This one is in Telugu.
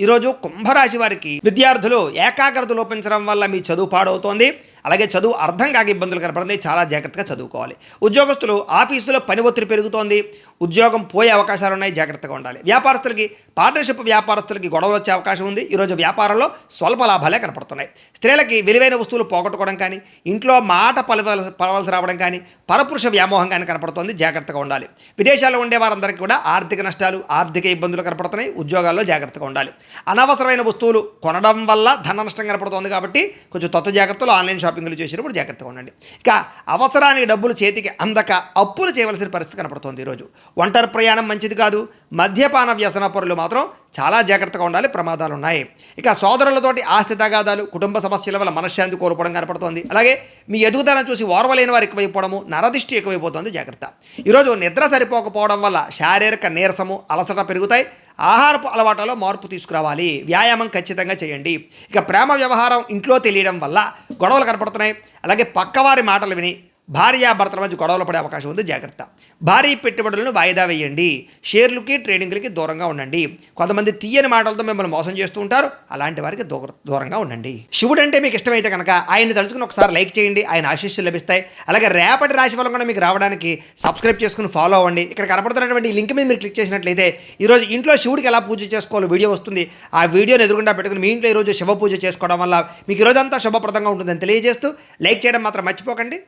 ఈరోజు కుంభరాశి వారికి విద్యార్థులు ఏకాగ్రత లోపించడం వల్ల మీ చదువు పాడవుతోంది. అలాగే చదువు అర్థం కాక ఇబ్బందులు కనపడింది. చాలా జాగ్రత్తగా చదువుకోవాలి. ఉద్యోగస్తులు ఆఫీసులో పని ఒత్తిడి పెరుగుతోంది. ఉద్యోగం పోయే అవకాశాలు ఉన్నాయి, జాగ్రత్తగా ఉండాలి. వ్యాపారస్తులకి పార్ట్నర్షిప్ వ్యాపారస్తులకి గొడవలు వచ్చే అవకాశం ఉంది. ఈరోజు వ్యాపారంలో స్వల్ప లాభాలే కనపడుతున్నాయి. స్త్రీలకి విలువైన వస్తువులు పోగొట్టుకోవడం కానీ, ఇంట్లో మాట పలవలసి రావడం కానీ, పరపురుష వ్యామోహం కానీ కనపడుతోంది, జాగ్రత్తగా ఉండాలి. విదేశాల్లో ఉండే వారందరికీ కూడా ఆర్థిక నష్టాలు, ఆర్థిక ఇబ్బందులు కనపడుతున్నాయి. ఉద్యోగాల్లో జాగ్రత్తగా ఉండాలి. అనవసరమైన వస్తువులు కొనడం వల్ల ధన నష్టం కనపడుతోంది కాబట్టి కొంచెం కొత్త జాగ్రత్తలు ఆన్లైన్ షాపింగ్లు చేసినప్పుడు జాగ్రత్తగా ఉండండి. ఇక అవసరానికి డబ్బులు చేతికి అందక అప్పులు చేయవలసిన పరిస్థితి కనపడుతోంది. ఈరోజు ఒంటరి ప్రయాణం మంచిది కాదు. మద్యపాన వ్యసన పరులు మాత్రం చాలా జాగ్రత్తగా ఉండాలి, ప్రమాదాలు ఉన్నాయి. ఇక సోదరులతోటి ఆస్తి తగాదాలు, కుటుంబ సమస్యల వల్ల మనశ్శాంతి కోల్పోవడం కనపడుతోంది. అలాగే మీ ఎదుగుదలను చూసి ఓర్వలేని వారు ఎక్కువైపోవడము, నరదిష్టి ఎక్కువైపోతుంది, జాగ్రత్త. ఈరోజు నిద్ర సరిపోకపోవడం వల్ల శారీరక నీరసము, అలసట పెరుగుతాయి. ఆహారపు అలవాట్లలో మార్పు తీసుకురావాలి. వ్యాయామం ఖచ్చితంగా చేయండి. ఇక ప్రేమ వ్యవహారం ఇంట్లో తెలియడం వల్ల గొడవలు కనపడుతున్నాయి. అలాగే పక్కవారి మాటలు విని భార్యాభర్తల మధ్య గొడవలు పడే అవకాశం ఉంది, జాగ్రత్త. భారీ పెట్టుబడులను వాయిదా వేయండి. షేర్లకి ట్రేడింగ్లకి దూరంగా ఉండండి. కొంతమంది తీయని మాటలతో మిమ్మల్ని మోసం చేస్తూ ఉంటారు, అలాంటి వారికి దూరంగా ఉండండి. శివుడు అంటే మీకు ఇష్టమైతే కనుక ఆయన్ని తలుచుకుని ఒకసారి లైక్ చేయండి, ఆయన ఆశీస్సులు లభిస్తాయి. అలాగే రేపటి రాశి ఫలం కూడా మీకు రావడానికి సబ్స్క్రైబ్ చేసుకుని ఫాలో అవ్వండి. ఇక్కడ కనపడుతున్నటువంటి ఈ లింక్ మీద మీరు క్లిక్ చేసినట్లయితే ఈరోజు ఇంట్లో శివుడికి ఎలా పూజ చేసుకోవాలో వీడియో వస్తుంది. ఆ వీడియోని ఎదురుగుండా పెట్టుకుని మీ ఇంట్లో ఈరోజు శివ పూజ చేసుకోవడం వల్ల మీకు ఈరోజంతా శుభప్రదంగా ఉంటుందని తెలియజేస్తూ లైక్ చేయడం మాత్రం మర్చిపోకండి.